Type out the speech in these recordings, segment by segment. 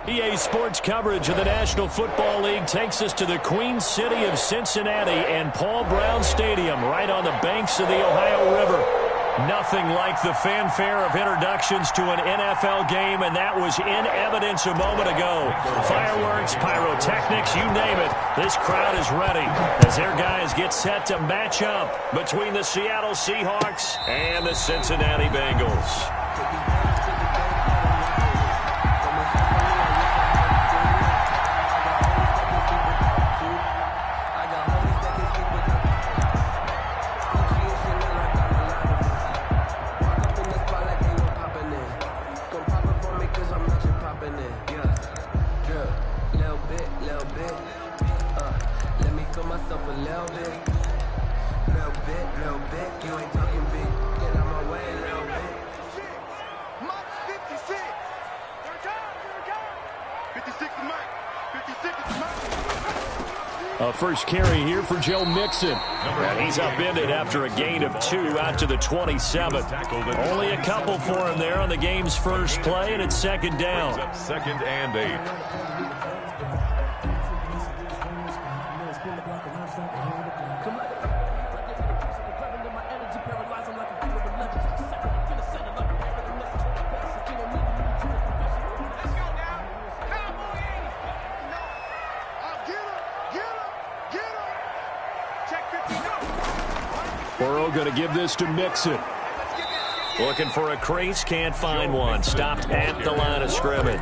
EA Sports coverage of the National Football League takes us to the Queen City of Cincinnati and Paul Brown Stadium right on the banks of the Ohio River. Nothing like the fanfare of introductions to an NFL game, and that was in evidence a moment ago. Fireworks, pyrotechnics, you name it. This crowd is ready as their guys get set to match up between the Seattle Seahawks and the Cincinnati Bengals. First carry here for Joe Mixon. And he's upended after a gain of 2 out to the 27. Only a couple for him there on the game's first play, and it's second down. Second and 8. Burrow going to give this to Mixon. Looking for a crease, can't find one. Stopped at the line of scrimmage.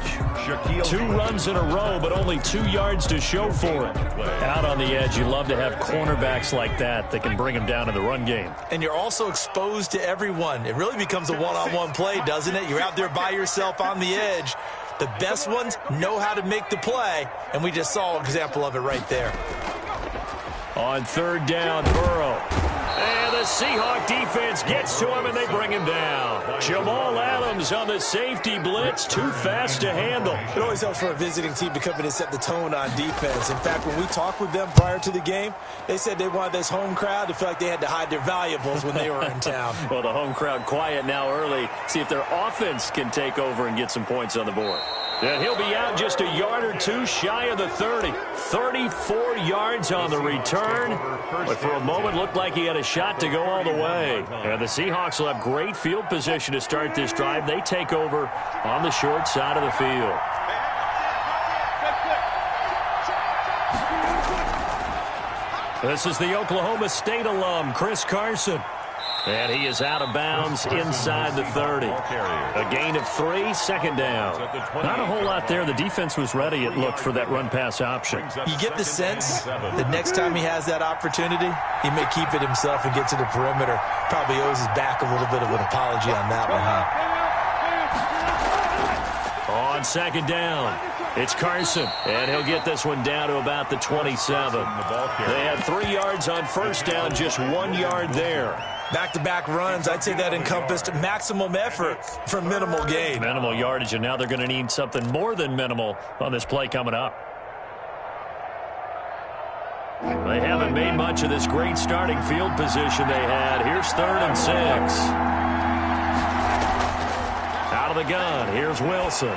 2 runs in a row, but only 2 yards to show for it. Out on the edge, you love to have cornerbacks like that can bring them down in the run game. And you're also exposed to everyone. It really becomes a one-on-one play, doesn't it? You're out there by yourself on the edge. The best ones know how to make the play, and we just saw an example of it right there. On third down, Burrow. And the Seahawk defense gets to him, and they bring him down. Jamal Adams on the safety blitz, too fast to handle. It always helps for a visiting team to come in and set the tone on defense. In fact, when we talked with them prior to the game, they said they wanted this home crowd to feel like they had to hide their valuables when they were in town. Well, the home crowd quiet now early. See if their offense can take over and get some points on the board. And he'll be out just a yard or 2 shy of the 30. 34 yards on the return. But for a moment, looked like he had a shot to go all the way. And the Seahawks will have great field position to start this drive. They take over on the short side of the field. This is the Oklahoma State alum, Chris Carson. And he is out of bounds inside the 30. A gain of 3, second down. Not a whole lot there. The defense was ready, it looked, for that run-pass option. You get the sense that next time he has that opportunity, he may keep it himself and get to the perimeter. Probably owes his back a little bit of an apology on that one, huh? On second down, it's Carson, and he'll get this one down to about the 27. They had 3 yards on first down, just 1 yard there. Back-to-back runs, I'd say that encompassed maximum effort for minimal gain. Minimal yardage, and now they're going to need something more than minimal on this play coming up. They haven't made much of this great starting field position they had. Here's 3rd and 6. Out of the gun, here's Wilson.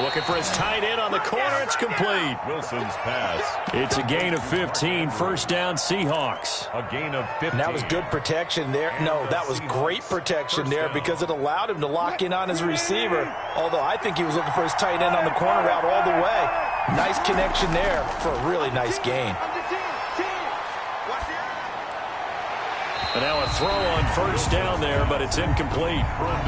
Looking for his tight end on the corner. It's complete. Wilson's pass. It's a gain of 15. First down, Seahawks. A gain of 15. And that was good protection there. No, that was great protection there because it allowed him to lock in on his receiver. Although I think he was looking for his tight end on the corner route all the way. Nice connection there for a really nice gain. And now a throw on first down there, but it's incomplete.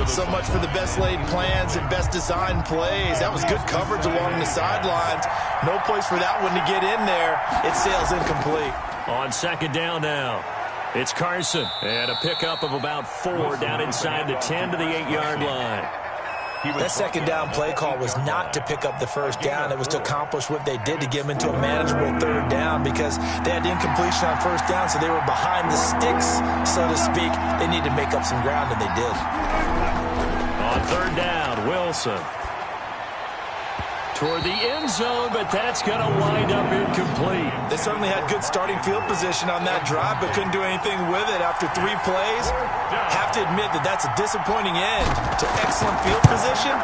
So much for the best laid plans and best designed plays. That was good coverage along the sidelines. No place for that one to get in there. It sails incomplete. On second down now, it's Carson. And a pickup of about 4 down inside the 10 to the 8-yard line. That second down play call was not to pick up the first down. It was to accomplish what they did to get them into a manageable 3rd down because they had incompletion on first down, so they were behind the sticks, so to speak. They needed to make up some ground, and they did. On 3rd down, Wilson. Toward the end zone, but that's going to wind up incomplete. They certainly had good starting field position on that drive, but couldn't do anything with it after 3 plays. Have to admit that that's a disappointing end to excellent field position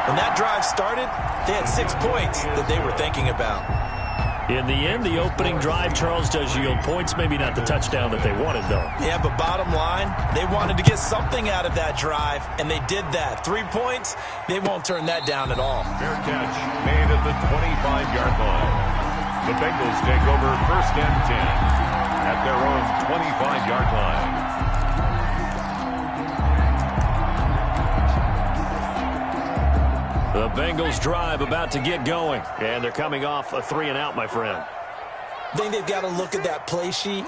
When that drive started, they had 6 points that they were thinking about. In the end, the opening drive, Charles, does yield points. Maybe not the touchdown that they wanted, though. Yeah, but bottom line, they wanted to get something out of that drive, and they did that. 3 points, they won't turn that down at all. Fair catch made at the 25-yard line. The Bengals take over 1st and 10 at their own 25-yard line. The Bengals drive about to get going, and they're coming off a 3-and-out, my friend. I think they've got to look at that play sheet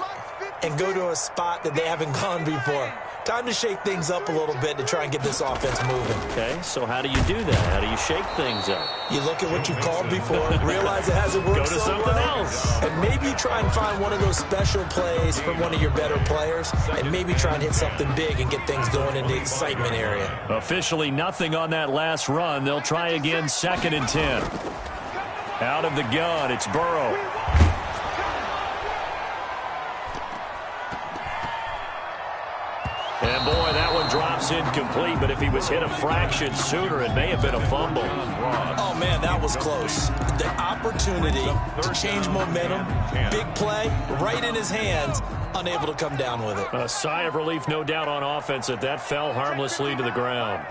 and go to a spot that they haven't gone before. Time to shake things up a little bit to try and get this offense moving. Okay, so how do you do that? How do you shake things up? You look at what you called before, realize it hasn't worked Go to so something well, else. and maybe try and find one of those special plays from one of your better players, and maybe try and hit something big and get things going in the excitement area. Officially nothing on that last run. They'll try again, 2nd and 10. Out of the gun, it's Burrow. And, boy, that one drops incomplete, but if he was hit a fraction sooner, it may have been a fumble. Oh, man, that was close. The opportunity to change momentum, big play, right in his hands, unable to come down with it. A sigh of relief, no doubt, on offense that fell harmlessly to the ground.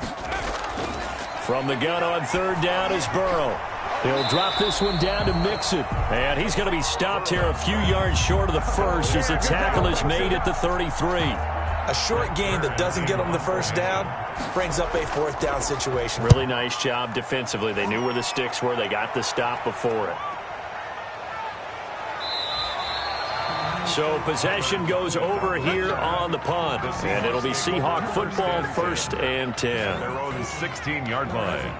From the gun on 3rd down is Burrow. He'll drop this one down to Mixon. And he's going to be stopped here a few yards short of the first as the tackle is made at the 33. A short gain that doesn't get them the 1st down brings up a 4th down situation. Really nice job defensively. They knew where the sticks were. They got the stop before it. So possession goes over here on the punt. And it'll be Seahawk football, 1st and 10. Their own 16-yard line.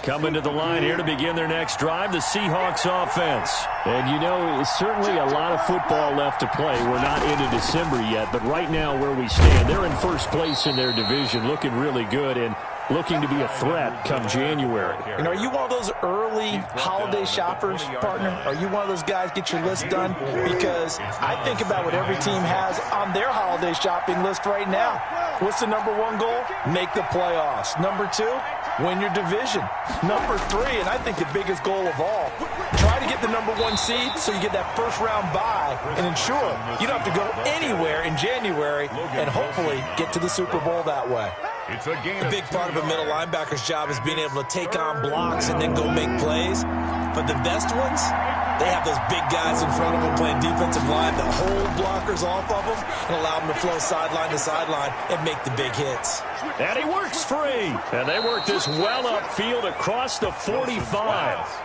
Coming to the line here to begin their next drive, the Seahawks offense. And, you know, certainly a lot of football left to play. We're not into December yet, but right now where we stand, they're in 1st place in their division, looking really good and looking to be a threat come January. And are you one of those early holiday shoppers, partner? Are you one of those guys get your list done? Because I think about what every team has on their holiday shopping list right now. What's the number 1 goal? Make the playoffs. Number 2, win your division. Number 3, and I think the biggest goal of all, try to get the number 1 seed so you get that 1st round bye and ensure you don't have to go anywhere in January and hopefully get to the Super Bowl that way. It's a gain. A big part of a middle linebacker's job is being able to take on blocks and then go make plays. But the best ones, they have those big guys in front of them playing defensive line that hold blockers off of them and allow them to flow sideline to sideline and make the big hits. And he works free. And they work this well upfield across the 45.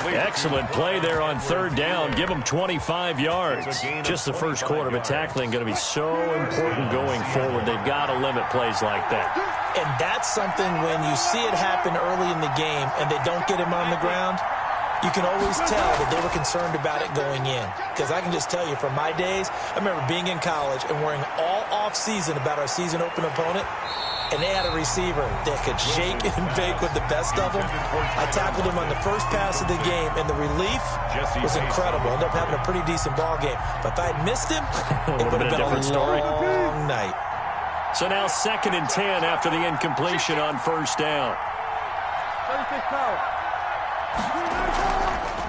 Excellent play there on 3rd down. Give them 25 yards. Just the first quarter, but tackling going to be so important going forward. They've got to limit plays like that. And that's something when you see it happen early in the game and they don't get him on the ground, you can always tell that they were concerned about it going in. Because I can just tell you from my days, I remember being in college and worrying all off-season about our season open opponent. And they had a receiver that could shake and bake with the best of them. I tackled him on the first pass of the game, and the relief was incredible. Ended up having a pretty decent ball game. But if I had missed him, it would have been a long night. So now 2nd and 10 after the incompletion on 1st down.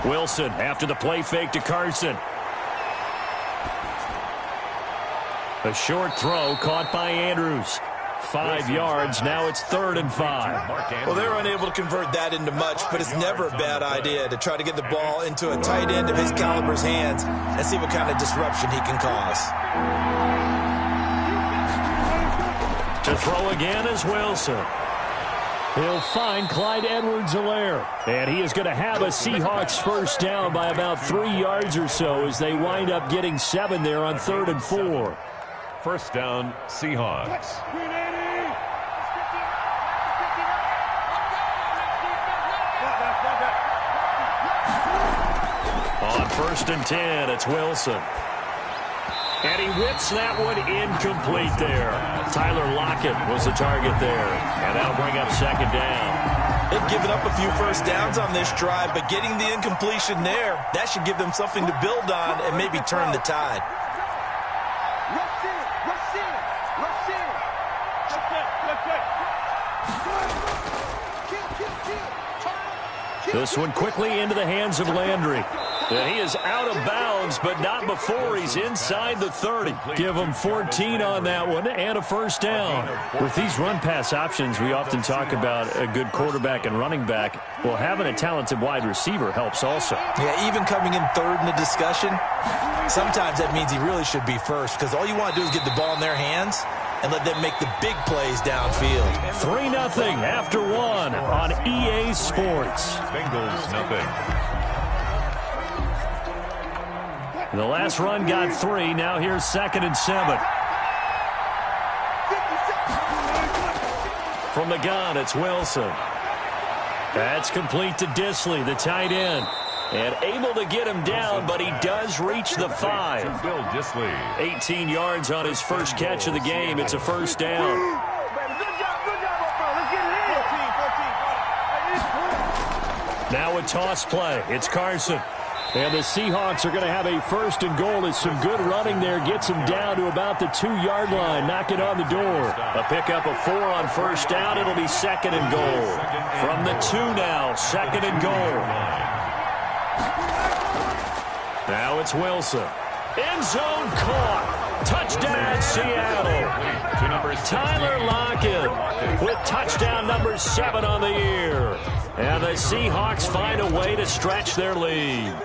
Wilson after the play fake to Carson. A short throw caught by Andrews. 5 yards. Now it's 3rd and 5. Well, they're unable to convert that into much, but it's never a bad idea to try to get the ball into a tight end of his caliber's hands and see what kind of disruption he can cause. To throw again is Wilson. He'll find Clyde Edwards-Helaire. And he is going to have a Seahawks 1st down by about 3 yards or so as they wind up getting 7 there on 3rd and 4. 1st down, Seahawks. On 1st and 10, it's Wilson. And he whips that one incomplete there. Tyler Lockett was the target there. And that'll bring up 2nd down. They've given up a few 1st downs on this drive, but getting the incompletion there, that should give them something to build on and maybe turn the tide. This one quickly into the hands of Landry. And he is out of bounds, but not before he's inside the 30. Give him 14 on that one and a first down. With these run-pass options, we often talk about a good quarterback and running back. Well, having a talented wide receiver helps also. Yeah, even coming in third in the discussion, sometimes that means he really should be first, because all you want to do is get the ball in their hands and let them make the big plays downfield. 3-0 after one on EA Sports. Bengals nothing. The last run got 3. Now here's 2nd and 7. From the gun, it's Wilson. That's complete to Disley, the tight end. And able to get him down, but he does reach the 5. Bill Disley. 18 yards on his first catch of the game. It's a first down. Now a toss play. It's Carson. And the Seahawks are going to have a 1st and goal as some good running there gets him down to about the 2-yard line. Knock it on the door. A pickup of 4 on first down. It'll be 2nd and goal. From the 2 now, 2nd and goal. Now it's Wilson. End zone caught. Touchdown, Seattle. Tyler Lockett with touchdown number 7 on the year. And the Seahawks find a way to stretch their lead.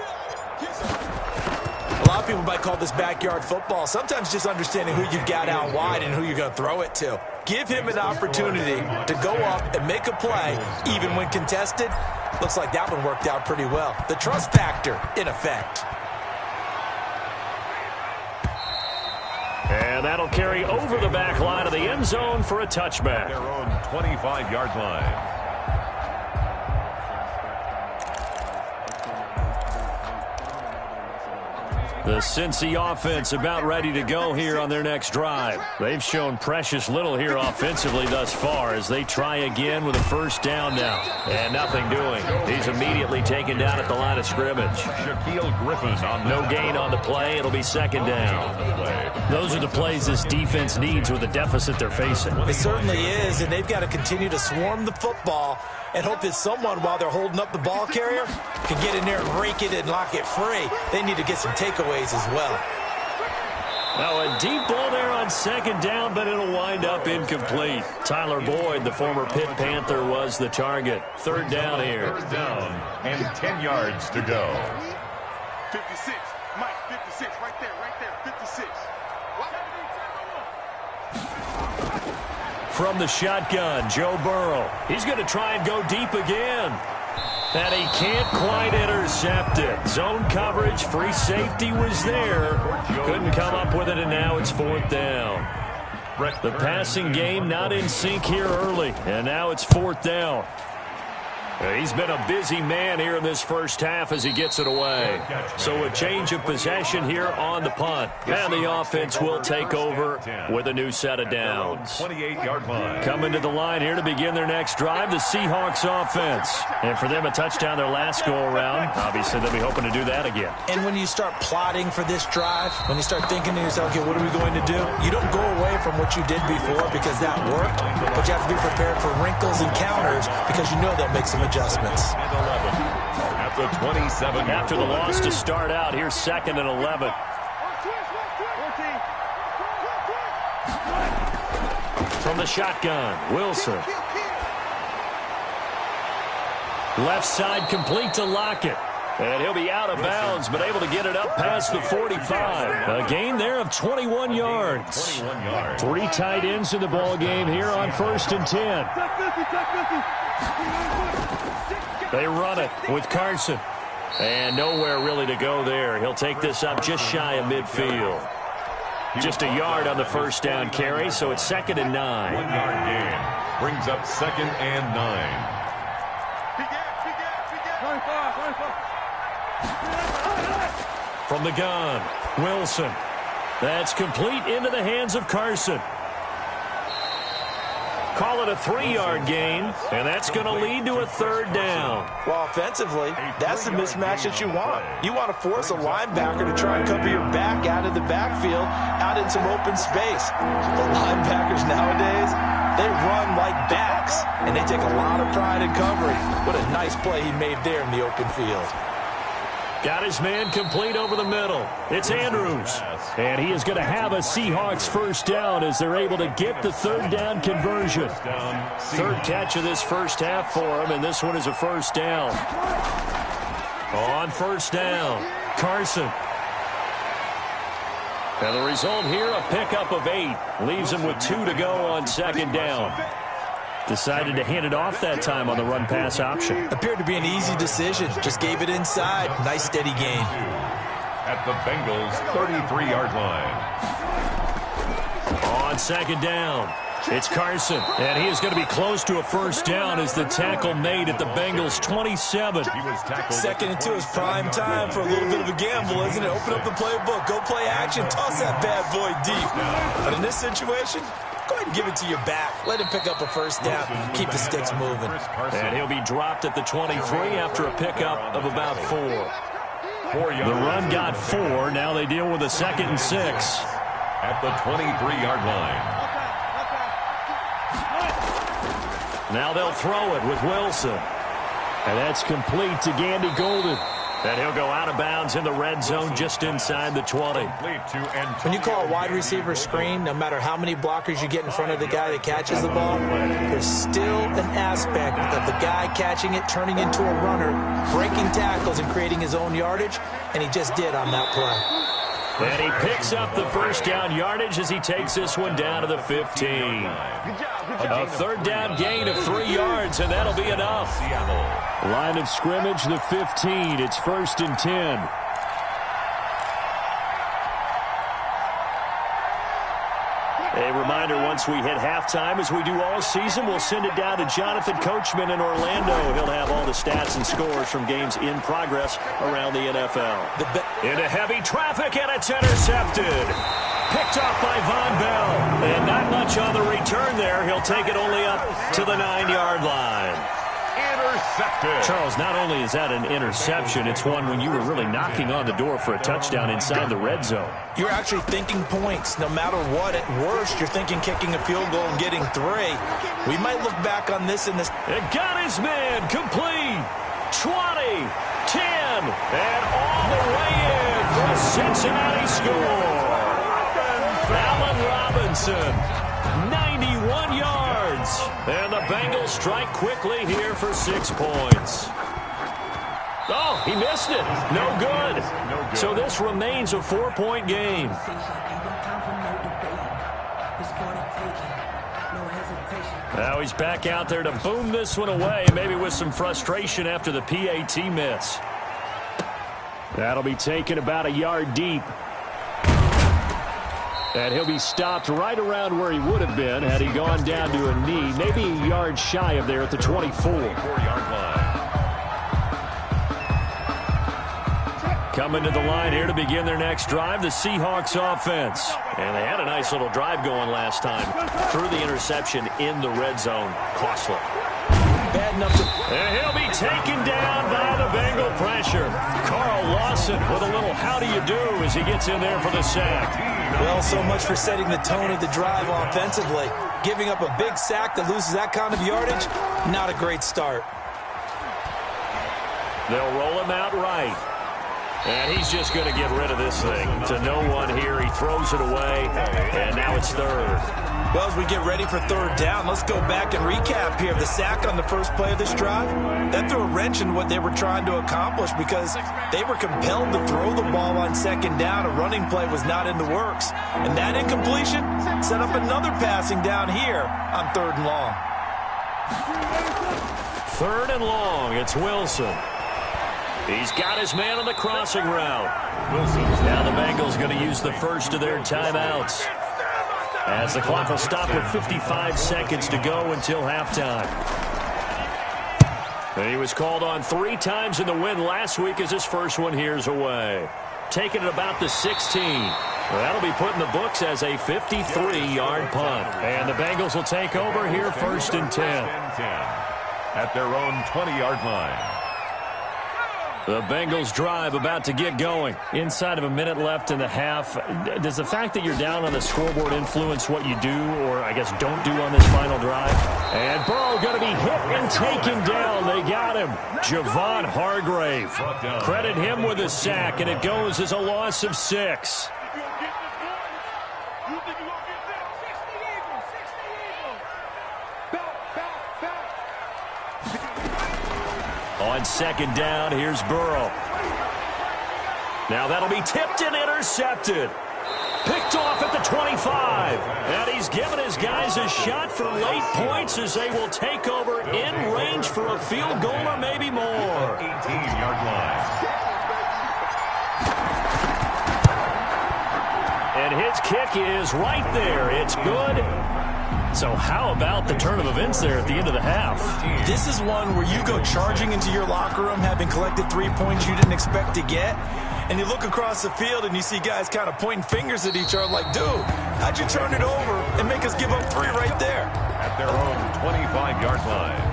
A lot of people might call this backyard football. Sometimes just understanding who you've got out wide and who you're going to throw it to. Give him an opportunity to go up and make a play, even when contested. Looks like that one worked out pretty well. The trust factor in effect. And that'll carry over the back line of the end zone for a touchback. Their own 25-yard line. The Cincy offense about ready to go here on their next drive. They've shown precious little here offensively thus far as they try again with a first down now. And nothing doing. He's immediately taken down at the line of scrimmage. Shaquille Griffin on no gain on the play. It'll be 2nd down. Those are the plays this defense needs with the deficit they're facing. It certainly is, and they've got to continue to swarm the football and hope that someone, while they're holding up the ball carrier, can get in there and rake it and lock it free. They need to get some takeaways as well. Now a deep ball there on 2nd down, but it'll wind up incomplete. Tyler Boyd, the former Pitt Panther, was the target. 3rd down here. 3rd down and 10 yards to go. 56, Mike, 56, right there, 56. From the shotgun, Joe Burrow. He's going to try and go deep again. And he can't quite intercept it. Zone coverage, free safety was there. Couldn't come up with it, and now it's 4th down. The passing game not in sync here early, and now it's 4th down. He's been a busy man here in this first half as he gets it away. So a change of possession here on the punt. And the offense will take over with a new set of downs. 28-yard line. Coming to the line here to begin their next drive, the Seahawks offense. And for them, a touchdown their last go-around. Obviously, they'll be hoping to do that again. And when you start plotting for this drive, when you start thinking to yourself, okay, what are we going to do? You don't go away from what you did before because that worked, but you have to be prepared for wrinkles and counters because you know they'll make some adjustments. At the 27. After the loss to start out, here's 2nd and 11. From the shotgun, Wilson. Left side complete to Lockett. And he'll be out of bounds, but able to get it up past the 45. A gain there of 21 yards. 3 tight ends in the ball game here on 1st and 10. They run it with Carson. And nowhere really to go there. He'll take this up just shy of midfield. Just a yard on the first down carry, so it's 2nd and 9. 1-yard gain. Brings up 2nd and 9. From the gun, Wilson. That's complete into the hands of Carson. Call it a 3-yard gain, and that's going to lead to a 3rd down. Well, offensively, that's the mismatch that you want. You want to force a linebacker to try and cover your back out of the backfield, out in some open space. The linebackers nowadays, they run like backs, and they take a lot of pride in covering. What a nice play he made there in the open field. Got his man complete over the middle. It's Andrews. And he is going to have a Seahawks 1st down as they're able to get the 3rd down conversion. 3rd catch of this first half for him, and this one is a 1st down. On 1st down, Carson. And the result here, a pickup of 8. Leaves him with 2 to go on 2nd down. Decided to hand it off that time on the run-pass option. Appeared to be an easy decision. Just gave it inside. Nice, steady gain. At the Bengals' 33-yard line. On 2nd down, it's Carson. And he is going to be close to a 1st down as the tackle made at the Bengals' 27. Second and 2 is prime time for a little bit of a gamble, isn't it? Open up the playbook. Go play action. Toss that bad boy deep. But in this situation, go ahead and give it to your back. Let him pick up a 1st down. Keep the sticks moving. And he'll be dropped at the 23 after a pickup of about 4. The run got 4. Now they deal with a 2nd and 6. At the 23-yard line. Now they'll throw it with Wilson. And that's complete to Gandy Golden. And he'll go out of bounds in the red zone just inside the 20. When you call a wide receiver screen, no matter how many blockers you get in front of the guy that catches the ball, there's still an aspect of the guy catching it, turning into a runner, breaking tackles and creating his own yardage, and he just did on that play. And he picks up the 1st down yardage as he takes this one down to the 15. A 3rd down gain of 3 yards, and that'll be enough. Line of scrimmage, the 15. It's 1st and 10. A reminder, once we hit halftime, as we do all season, we'll send it down to Jonathan Coachman in Orlando. He'll have all the stats and scores from games in progress around the NFL. Into heavy traffic, and it's intercepted. Picked off by Von Bell. And not much on the return there. He'll take it only up to the 9-yard line. Intercepted. Charles, not only is that an interception, it's one when you were really knocking on the door for a touchdown inside the red zone. You're actually thinking points. No matter what, at worst, you're thinking kicking a field goal and getting 3. We might look back on this in this. It got his man complete. 20, 10, and all the way in for a Cincinnati score. Allen Robinson, 91 yards. And the Bengals strike quickly here for 6 points. Oh, he missed it. No good. So this remains a 4-point game. Now he's back out there to boom this one away, maybe with some frustration after the PAT miss. That'll be taken about a yard deep. And he'll be stopped right around where he would have been had he gone down to a knee, maybe a yard shy of there at the 24-yard line. Coming to the line here to begin their next drive, the Seahawks offense. And they had a nice little drive going last time. Threw the interception in the red zone. Costly. Bad enough to... And he'll be taken down by the Bengal pressure. Carl Lawson with a little how do you do as he gets in there for the sack. Well, so much for setting the tone of the drive offensively. Giving up a big sack that loses that kind of yardage, not a great start. They'll roll him out right. And he's just going to get rid of this thing. To no one here. He throws it away. And now it's 3rd. Well, as we get ready for 3rd down, let's go back and recap here. The sack on the first play of this drive, that threw a wrench in what they were trying to accomplish because they were compelled to throw the ball on 2nd down. A running play was not in the works. And that incompletion set up another passing down here on 3rd and long. 3rd and long. It's Wilson. He's got his man on the crossing route. Now the Bengals going to use the first of their timeouts, as the clock will stop with 55 seconds to go until halftime. And he was called on 3 times in the win last week as his first one here's away. Taking it about the 16. That'll be put in the books as a 53-yard punt. And the Bengals will take over here, 1st and 10. At their own 20-yard line. The Bengals drive about to get going. Inside of a minute left in the half. Does the fact that you're down on the scoreboard influence what you do, or I guess don't do on this final drive? And Burrow going to be hit and taken down. They got him. Javon Hargrave. Credit him with a sack, and it goes as a loss of 6. On 2nd down, here's Burrow. Now that'll be tipped and intercepted. Picked off at the 25. And he's given his guys a shot for late points as they will take over in range for a field goal or maybe more. 18-yard line. And his kick is right there. It's good. So how about the turn of events there at the end of the half? This is one where you go charging into your locker room having collected 3 points you didn't expect to get, and you look across the field and you see guys kind of pointing fingers at each other like, dude, how'd you turn it over and make us give up 3 right there? At their own 25-yard line.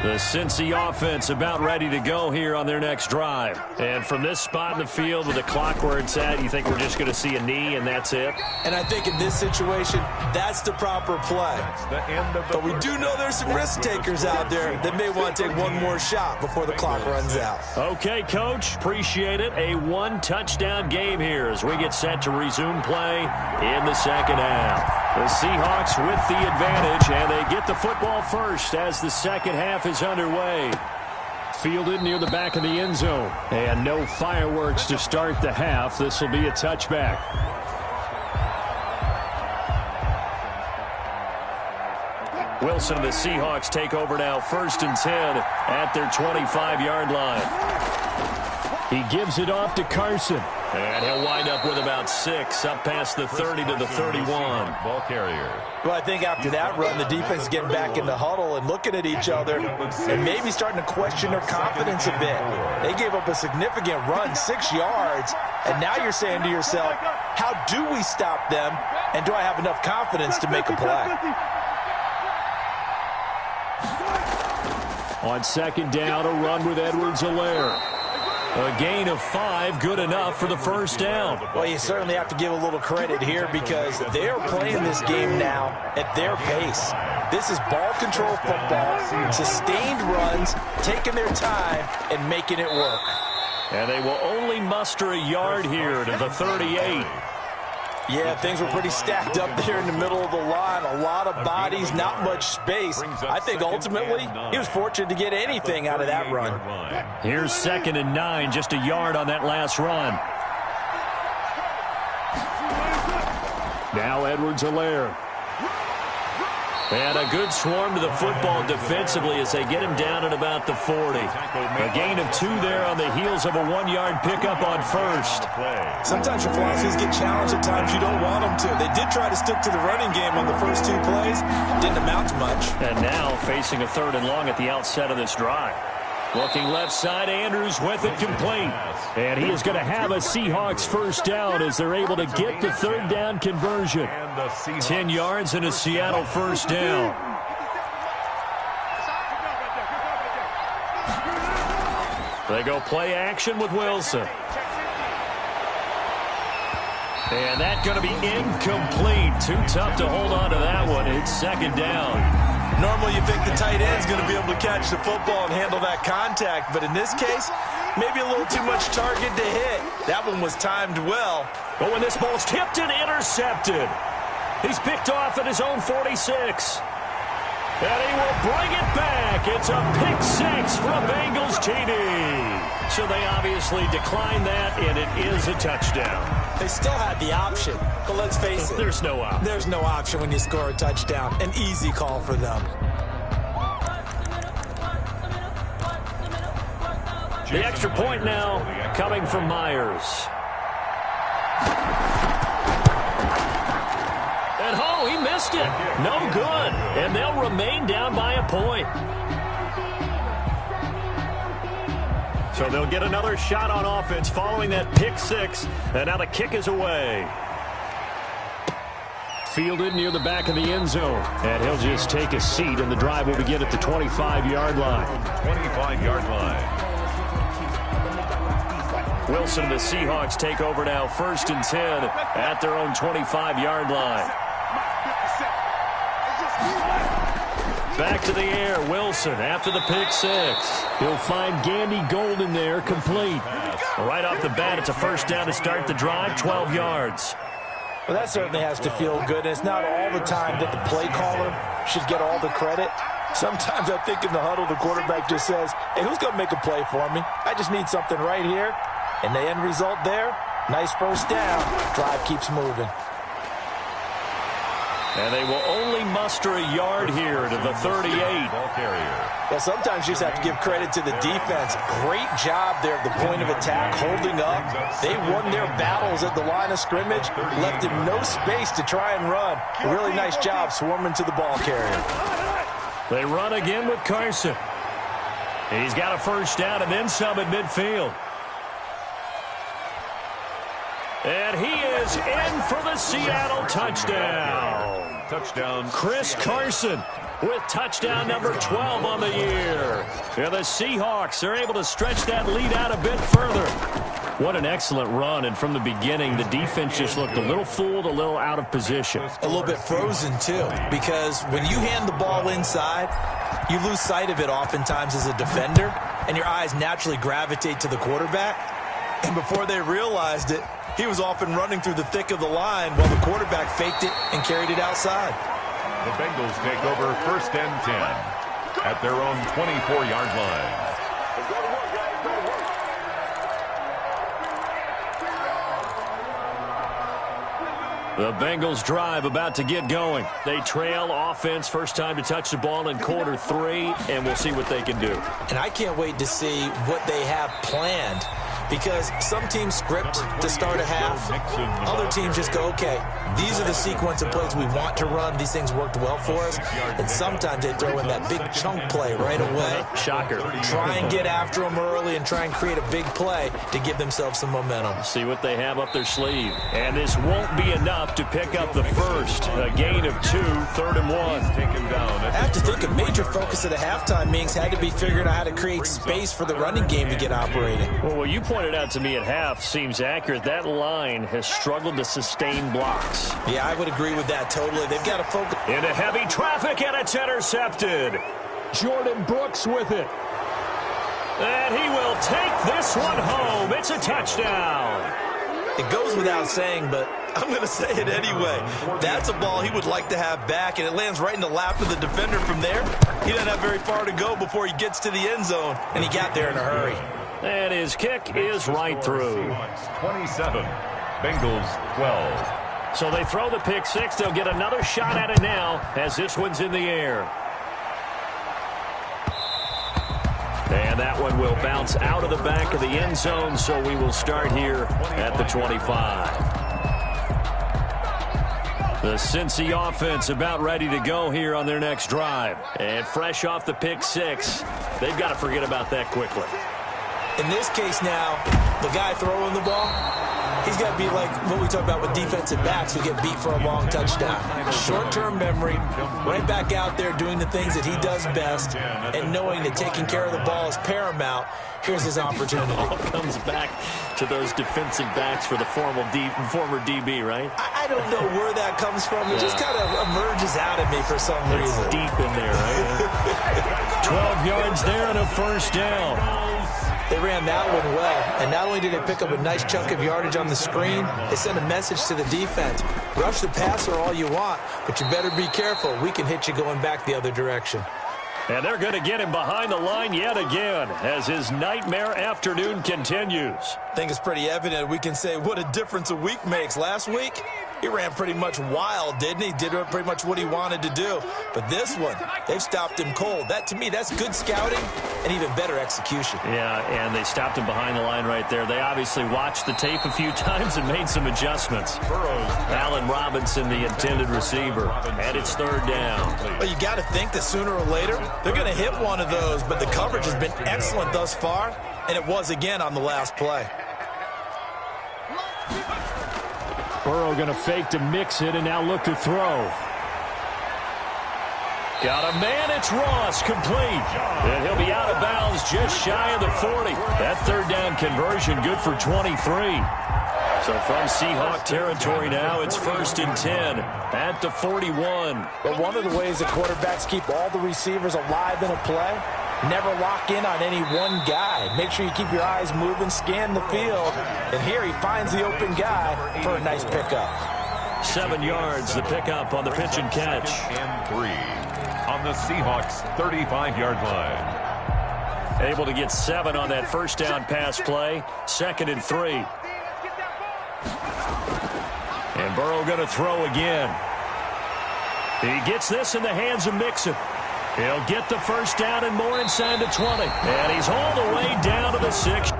The Cincy offense about ready to go here on their next drive. And from this spot in the field with the clock where it's at, you think we're just going to see a knee and that's it? And I think in this situation, that's the proper play. But we do know there's some risk takers out there that may want to take one more shot before the clock runs out. Okay, Coach. Appreciate it. A 1-touchdown game here as we get set to resume play in the 2nd half. The Seahawks with the advantage, and they get the football first as the 2nd half is underway. Fielded near the back of the end zone. And no fireworks to start the half. This will be a touchback. Wilson and the Seahawks take over now, 1st and 10 at their 25-yard line. He gives it off to Carson. And he'll wind up with about 6 up past the 30 to the 31. Ball carrier. Well, I think after that run, the defense is getting back in the huddle and looking at each other and maybe starting to question their confidence a bit. They gave up a significant run, 6 yards, and now you're saying to yourself, how do we stop them, and do I have enough confidence to make a play? On 2nd down, a run with Edwards-Helaire. A gain of 5, good enough for the 1st down. Well, you certainly have to give a little credit here because they are playing this game now at their pace. This is ball control football, sustained runs, taking their time and making it work. And they will only muster a yard here to the 38. Yeah, things were pretty stacked up there in the middle of the line. A lot of bodies, not much space. I think ultimately he was fortunate to get anything out of that run. Here's 2nd and 9, just a yard on that last run. Now Edwards-Helaire. And a good swarm to the football defensively as they get him down at about the 40. A gain of 2 there on the heels of a 1-yard pickup on 1st. Sometimes your philosophies get challenged at times you don't want them to. They did try to stick to the running game on the first 2 plays. Didn't amount to much. And now facing a 3rd and long at the outset of this drive. Looking left side, Andrews with it complete. And he is going to have a Seahawks 1st down as they're able to get the 3rd down conversion. 10 yards and a Seattle 1st down. They go play action with Wilson. And that's going to be incomplete. Too tough to hold on to that one. It's 2nd down. Normally you think the tight end's going to be able to catch the football and handle that contact, but in this case, maybe a little too much target to hit. That one was timed well. But when this ball's tipped and intercepted, he's picked off at his own 46. And he will bring it back. It's a pick 6 for a Bengals TD. So they obviously declined that, and it is a touchdown. They still had the option, but let's face it. There's no option. There's no option when you score a touchdown. An easy call for them. The extra point now coming from Myers. And oh, he missed it. No good. And they'll remain down by a point. So they'll get another shot on offense following that pick six. And now the kick is away. Fielded near the back of the end zone. And he'll just take a seat, and the drive will begin at the 25-yard line. 25-yard line. Wilson and the Seahawks take over now, 1st and 10 at their own 25-yard line. Back to the air, Wilson after the pick six. He'll find Gandy Golden there, complete. Right off the bat, it's a first down to start the drive, 12 yards. Well, that certainly has to feel good. And it's not all the time that the play caller should get all the credit. Sometimes I think in the huddle, the quarterback just says, hey, who's going to make a play for me? I just need something right here. And the end result there, nice first down. Drive keeps moving. And they will only muster a yard here to the 38. Ball carrier. Well, sometimes you just have to give credit to the defense. Great job there at the point of attack, holding up. They won their battles at the line of scrimmage, left him no space to try and run. A really nice job swarming to the ball carrier. They run again with Carson. He's got a first down and then some at midfield. And he is in for the Seattle touchdown. Touchdown. Chris Carson with touchdown number 12 on the year. And the Seahawks are able to stretch that lead out a bit further. What an excellent run. And from the beginning, the defense just looked a little fooled, a little out of position. A little bit frozen, too, because when you hand the ball inside, you lose sight of it oftentimes as a defender, and your eyes naturally gravitate to the quarterback. And before they realized it, he was off and running through the thick of the line while the quarterback faked it and carried it outside. The Bengals take over 1st and 10 at their own 24-yard line. The Bengals drive about to get going. They trail offense, first time to touch the ball in quarter 3, and we'll see what they can do. And I can't wait to see what they have planned, because some teams script to start a half. Other teams just go, okay, these are the sequence of plays we want to run. These things worked well for us. And sometimes they throw in that big chunk play right away. Shocker. Try and get after them early and try and create a big play to give themselves some momentum. See what they have up their sleeve. And this won't be enough to pick up the first. A gain of 2, 3rd and 1. Taken down. I have to think a major focus of the halftime meetings had to be figuring out how to create space for the running game to get operating. Well, what you pointed out to me at half seems accurate. That line has struggled to sustain blocks. Yeah, I would agree with that totally. They've got to focus. Into heavy traffic, and it's intercepted. Jordan Brooks with it. And he will take this one home. It's a touchdown. It goes without saying, but I'm going to say it anyway. That's a ball he would like to have back, and it lands right in the lap of the defender from there. He doesn't have very far to go before he gets to the end zone, and he got there in a hurry. And his kick is right through. 27, Bengals 12. So they throw the pick six. They'll get another shot at it now as this one's in the air. And that one will bounce out of the back of the end zone, so we will start here at the 25. The Cincy offense about ready to go here on their next drive. And fresh off the pick six, they've got to forget about that quickly. In this case now, the guy throwing the ball, he's got to be like what we talk about with defensive backs who get beat for a long touchdown. Short-term memory, right back out there doing the things that he does best, and knowing that taking care of the ball is paramount. Here's his opportunity. All comes back to those defensive backs for the former DB, right? I don't know where that comes from. It just kind of emerges out of me for some reason. It's deep in there, right? 12 yards there and a first down. They ran that one well, and not only did they pick up a nice chunk of yardage on the screen, they sent a message to the defense. Rush the passer all you want, but you better be careful. We can hit you going back the other direction. And they're going to get him behind the line yet again as his nightmare afternoon continues. I think it's pretty evident we can say what a difference a week makes. Last week, he ran pretty much wild, didn't he? Did pretty much what he wanted to do. But this one, they've stopped him cold. That, to me, that's good scouting and even better execution. Yeah, and they stopped him behind the line right there. They obviously watched the tape a few times and made some adjustments. Allen Robinson, the intended receiver, and it's third down. Well, you got to think that sooner or later, they're going to hit one of those, but the coverage has been excellent thus far. And it was again on the last play. Burrow going to fake to mix it and now look to throw. Got a man, it's Ross, complete. And he'll be out of bounds just shy of the 40. That third down conversion good for 23. So from Seahawk territory now, it's 1st and 10 at the 41. But one of the ways the quarterbacks keep all the receivers alive in a play, never lock in on any one guy. Make sure you keep your eyes moving, scan the field. And here he finds the open guy for a nice pickup. 7 yards, the pickup on the pitch and catch. And 3 on the Seahawks 35-yard line. Able to get 7 on that first down pass play. 2nd and 3. And Burrow going to throw again. He gets this in the hands of Mixon. He'll get the first down and more inside the 20. And he's all the way down to the 6.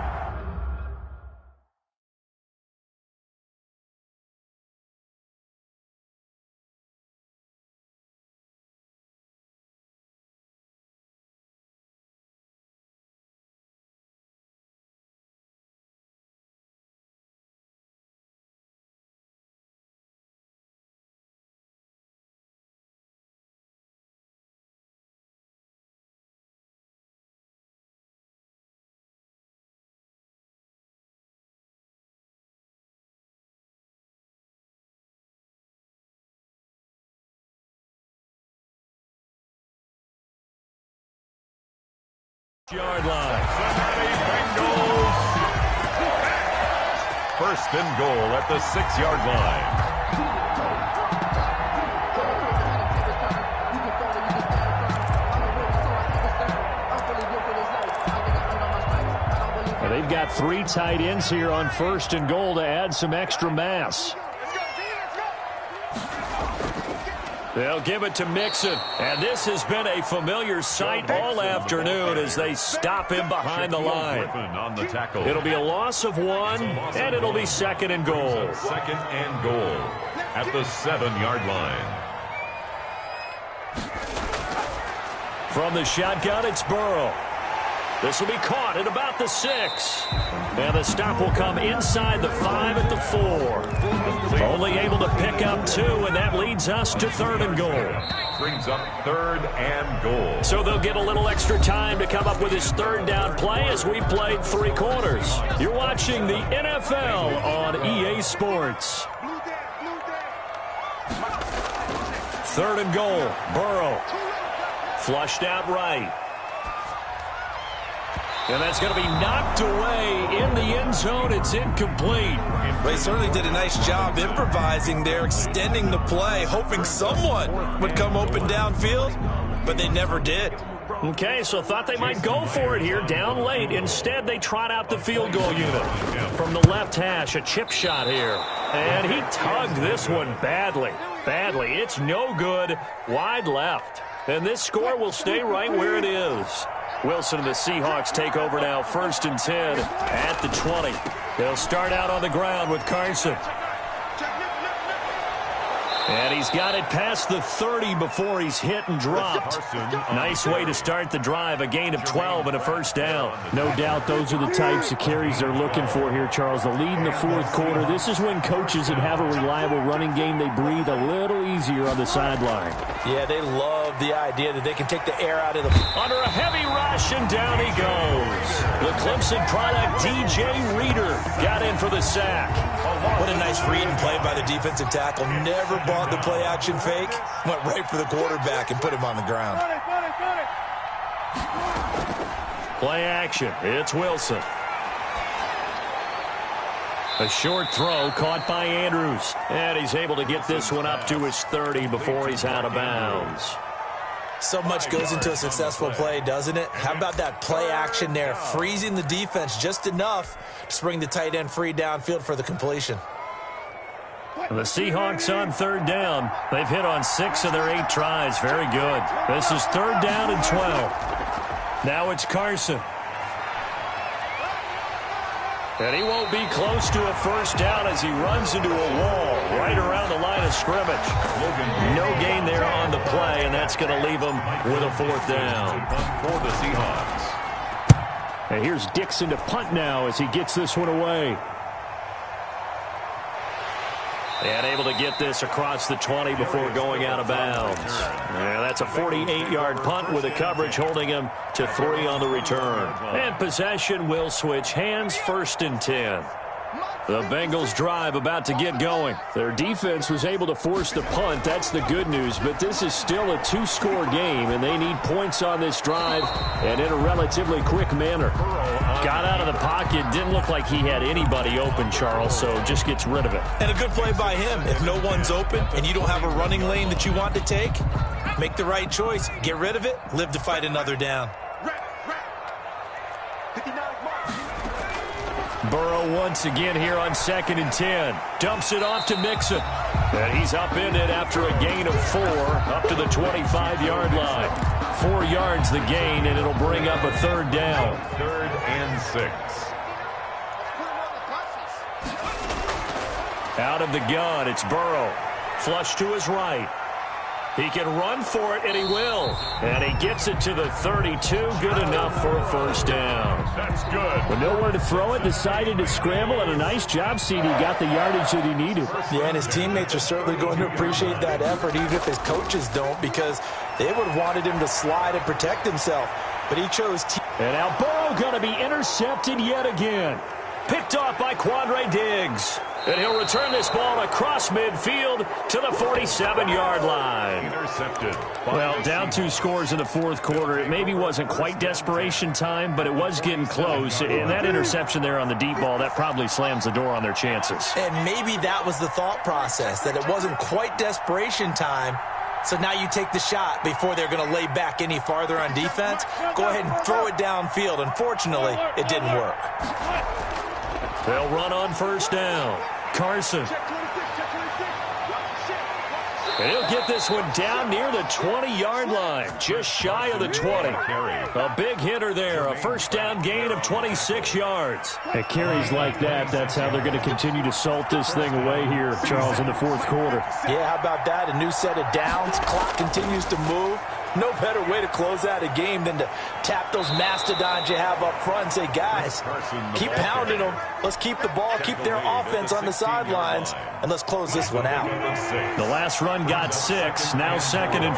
Yard line. Bengals. 1st and goal at the 6-yard line. Well, they've got 3 tight ends here on 1st and goal to add some extra mass. They'll give it to Mixon. And this has been a familiar sight all afternoon as they stop him behind the line. It'll be a loss of 1, and it'll be 2nd and goal. 2nd and goal at the 7-yard line. From the shotgun, it's Burrow. This will be caught at about the 6. And the stop will come inside the 5 at the 4. Only able to pick up 2, and that leads us to 3rd and goal. Brings up 3rd and goal. So they'll get a little extra time to come up with his 3rd down play as we played 3 quarters. You're watching the NFL on EA Sports. 3rd and goal. Burrow. Flushed out right. And that's going to be knocked away in the end zone. It's incomplete. They certainly did a nice job improvising there, extending the play, hoping someone would come open downfield, but they never did. Okay, so thought they might go for it here down late. Instead, they trot out the field goal unit. From the left hash, a chip shot here. And he tugged this one badly. Badly. It's no good. Wide left. And this score will stay right where it is. Wilson and the Seahawks take over now, 1st and 10 at the 20. They'll start out on the ground with Carson. And he's got it past the 30 before he's hit and dropped. Nice way to start the drive, a gain of 12 and a first down. No doubt those are the types of carries they're looking for here, Charles. The lead in the 4th quarter. This is when coaches that have a reliable running game, they breathe a little easier on the sideline. Yeah, they love the idea that they can take the air out of the... Under a heavy rush, and down he goes. The Clemson product, DJ Reader, got in for the sack. What a nice read and play by the defensive tackle. Never bought the play-action fake. Went right for the quarterback and put him on the ground. Play action. It's Wilson. A short throw caught by Andrews. And he's able to get this one up to his 30 before he's out of bounds. So much goes into a successful play, doesn't it? How about that play action there? Freezing the defense just enough to bring the tight end free downfield for the completion. The Seahawks on 3rd down. They've hit on 6 of their 8 tries. Very good. This is 3rd down and 12. Now it's Carson. And he won't be close to a first down as he runs into a wall right around the line of scrimmage. No gain there on the play, and that's going to leave him with a 4th down. For the Seahawks. And here's Dixon to punt now as he gets this one away. And able to get this across the 20 before going out of bounds. Yeah, that's a 48-yard punt with the coverage holding him to 3 on the return. And possession will switch hands, 1st and 10. The Bengals drive about to get going. Their defense was able to force the punt. That's the good news. But this is still a 2-score game, and they need points on this drive and in a relatively quick manner. Got out of the pocket. Didn't look like he had anybody open, Charles, so just gets rid of it. And a good play by him. If no one's open and you don't have a running lane that you want to take, make the right choice. Get rid of it. Live to fight another down. Burrow once again here on 2nd and 10. Dumps it off to Mixon. And he's upended after a gain of 4 up to the 25-yard line. 4 yards the gain, and it'll bring up a 3rd down. 3rd and 6. Out of the gun, it's Burrow. Flush to his right. He can run for it, and he will. And he gets it to the 32. Good enough for a 1st down. That's good. With nowhere to throw it, decided to scramble, and a nice job, CD. Got the yardage that he needed. Yeah, and his teammates are certainly going to appreciate that effort, even if his coaches don't, because they would have wanted him to slide and protect himself. But he chose and now Burrow going to be intercepted yet again. Picked off by Quandre Diggs. And he'll return this ball across midfield to the 47-yard line. Intercepted. Well, down 2 scores in the 4th quarter. It maybe wasn't quite desperation time, but it was getting close. And that interception there on the deep ball, that probably slams the door on their chances. And maybe that was the thought process, that it wasn't quite desperation time. So now you take the shot before they're going to lay back any farther on defense. Go ahead and throw it downfield. Unfortunately, it didn't work. They'll run on 1st down. Carson. And he'll get this one down near the 20-yard line, just shy of the 20. A big hitter there, a 1st down gain of 26 yards. At carries like that, that's how they're going to continue to salt this thing away here, Charles, in the 4th quarter. Yeah, how about that? A new set of downs. Clock continues to move. No better way to close out a game than to tap those mastodons you have up front and say, guys, keep pounding them. Let's keep the ball, keep their offense on the sidelines, and let's close this one out. The last run got 6, now 2nd and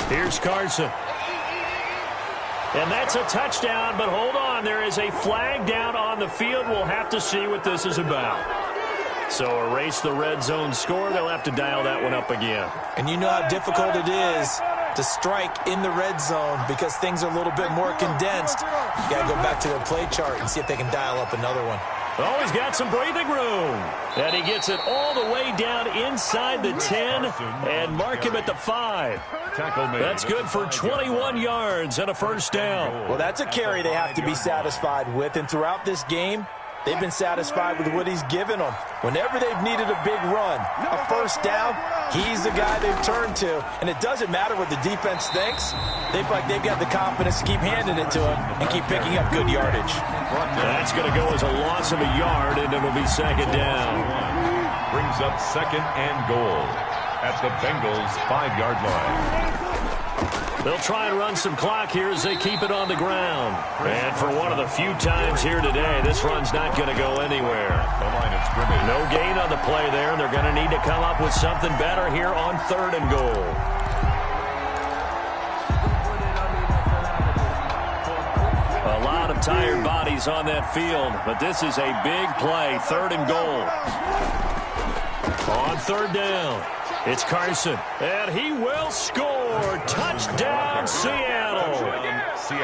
4. Here's Carson. And that's a touchdown, but hold on. There is a flag down on the field. We'll have to see what this is about. So erase the red zone score. They'll have to dial that one up again. And you know how difficult it is to strike in the red zone because things are a little bit more condensed. You got to go back to their play chart and see if they can dial up another one. Oh, he's got some breathing room. And he gets it all the way down inside the 10 and mark him at the 5. That's good for 21 yards and a 1st down. Well, that's a carry they have to be satisfied with. And throughout this game, they've been satisfied with what he's given them. Whenever they've needed a big run, a 1st down, he's the guy they've turned to. And it doesn't matter what the defense thinks. They feel like they've got the confidence to keep handing it to him and keep picking up good yardage. That's going to go as a loss of a yard, and it'll be 2nd down. Brings up 2nd and goal at the Bengals' 5-yard line. They'll try and run some clock here as they keep it on the ground. And for one of the few times here today, this run's not going to go anywhere. The line of scrimmage. No gain on the play there, and they're going to need to come up with something better here on 3rd and goal. A lot of tired bodies on that field, but this is a big play, 3rd and goal. On 3rd down, it's Carson, and he will score. Touchdown, Seattle.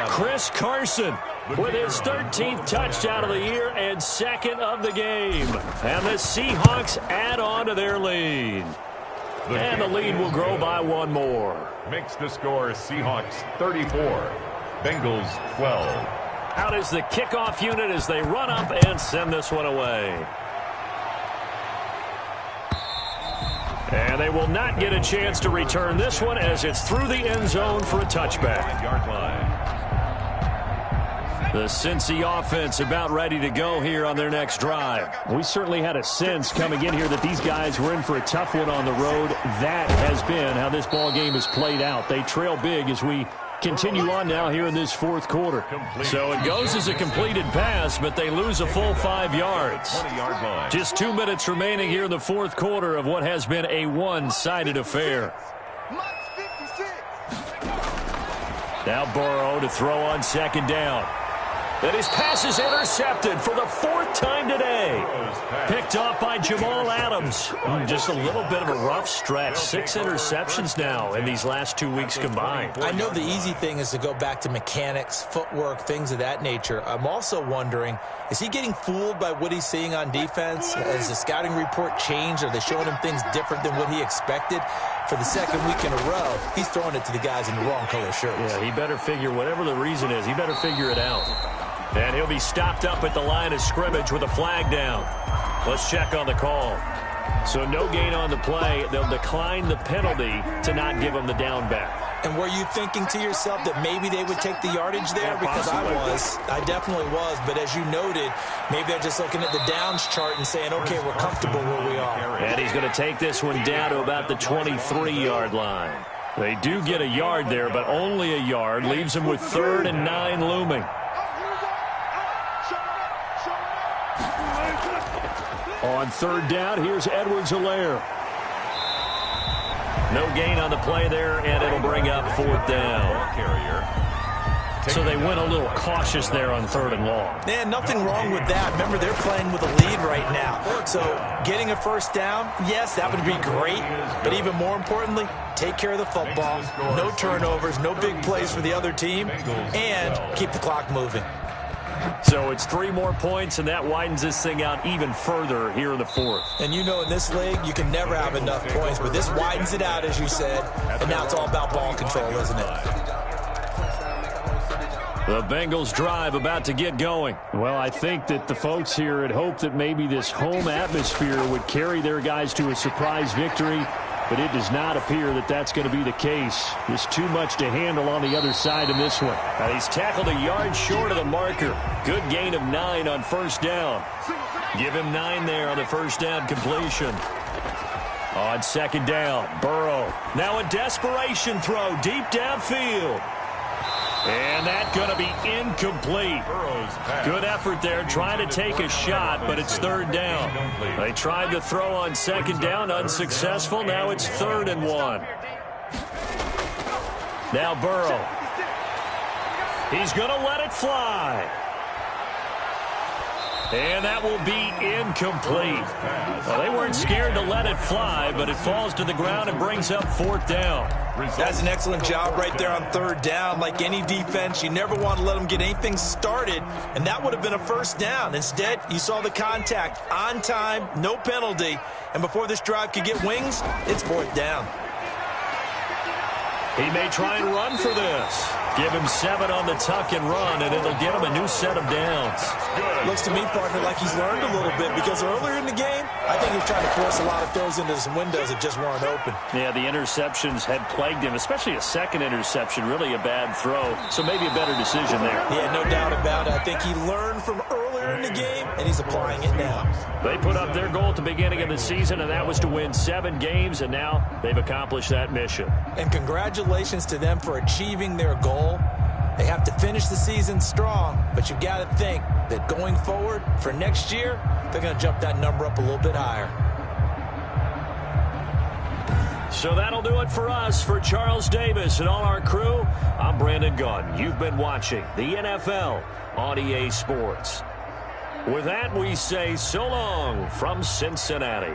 Chris Carson with his 13th touchdown of the year and 2nd of the game. And the Seahawks add on to their lead. And the lead will grow by 1 more. Makes the score Seahawks 34, Bengals 12. Out is the kickoff unit as they run up and send this one away. And they will not get a chance to return this one as it's through the end zone for a touchback. 5-yard line. The Cincy offense about ready to go here on their next drive. We certainly had a sense coming in here that these guys were in for a tough one on the road. That has been how this ball game has played out. They trail big as we continue on now here in this fourth quarter. So it goes as a completed pass, but they lose a full 5 yards. 20-yard line. Just 2 minutes remaining here in the fourth quarter of what has been a one-sided affair. Now Burrow to throw on second down. And his pass is intercepted for the 4th time today. Picked off by Jamal Adams. Just a little bit of a rough stretch. 6 interceptions now in these last 2 weeks combined. I know the easy thing is to go back to mechanics, footwork, things of that nature. I'm also wondering, is he getting fooled by what he's seeing on defense? Has the scouting report changed? Are they showing him things different than what he expected? For the second week in a row, he's throwing it to the guys in the wrong color shirts. Yeah, he better figure, whatever the reason is, he better figure it out. And he'll be stopped up at the line of scrimmage with a flag down. Let's check on the call. So no gain on the play. They'll decline the penalty to not give him the down back. And were you thinking to yourself that maybe they would take the yardage there? Because I definitely was. But as you noted, maybe they're just looking at the downs chart and saying, okay, we're comfortable where we are. And he's going to take this one down to about the 23-yard line. They do get a yard there, but only a yard. Leaves them with 3rd and 9 looming. On 3rd down, here's Edwards-Helaire. No gain on the play there, and it'll bring up 4th down. So they went a little cautious there on 3rd and long. Yeah, nothing wrong with that. Remember, they're playing with a lead right now. So getting a 1st down, yes, that would be great. But even more importantly, take care of the football. No turnovers, no big plays for the other team, and keep the clock moving. So it's 3 more points, and that widens this thing out even further here in the 4th. And you know in this league, you can never have enough points, but this widens it out, as you said, and now it's all about ball control, isn't it? The Bengals drive about to get going. Well, I think that the folks here had hoped that maybe this home atmosphere would carry their guys to a surprise victory, but it does not appear that that's going to be the case. There's too much to handle on the other side in this one. And he's tackled a yard short of the marker. Good gain of 9 on 1st down. Give him 9 there on the 1st down completion. On 2nd down, Burrow. Now a desperation throw deep downfield. And that's going to be incomplete. Good effort there, trying to take a shot, but it's 3rd down. They tried to throw on 2nd down, unsuccessful. Now it's 3rd and 1. Now Burrow. He's going to let it fly. And that will be incomplete. Well, they weren't scared to let it fly, but it falls to the ground and brings up 4th down. That's an excellent job right there on 3rd down. Like any defense, you never want to let them get anything started, and that would have been a 1st down. Instead, you saw the contact on time, no penalty, and before this drive could get wings, it's 4th down. He may try and run for this. Give him 7 on the tuck and run, and it'll get him a new set of downs. Looks to me, partner, like he's learned a little bit, because earlier in the game, I think he was trying to force a lot of throws into some windows that just weren't open. Yeah, the interceptions had plagued him, especially a 2nd interception, really a bad throw. So maybe a better decision there. Yeah, no doubt about it. I think he learned from earlier in the game, and he's applying it now. They put up their goal at the beginning of the season, and that was to win 7 games, and now they've accomplished that mission. And congratulations to them for achieving their goal. They have to finish the season strong, but you've got to think that going forward for next year, they're going to jump that number up a little bit higher. So that'll do it for us. For Charles Davis and all our crew, I'm Brandon Gunn. You've been watching the NFL on EA Sports. With that, we say so long from Cincinnati.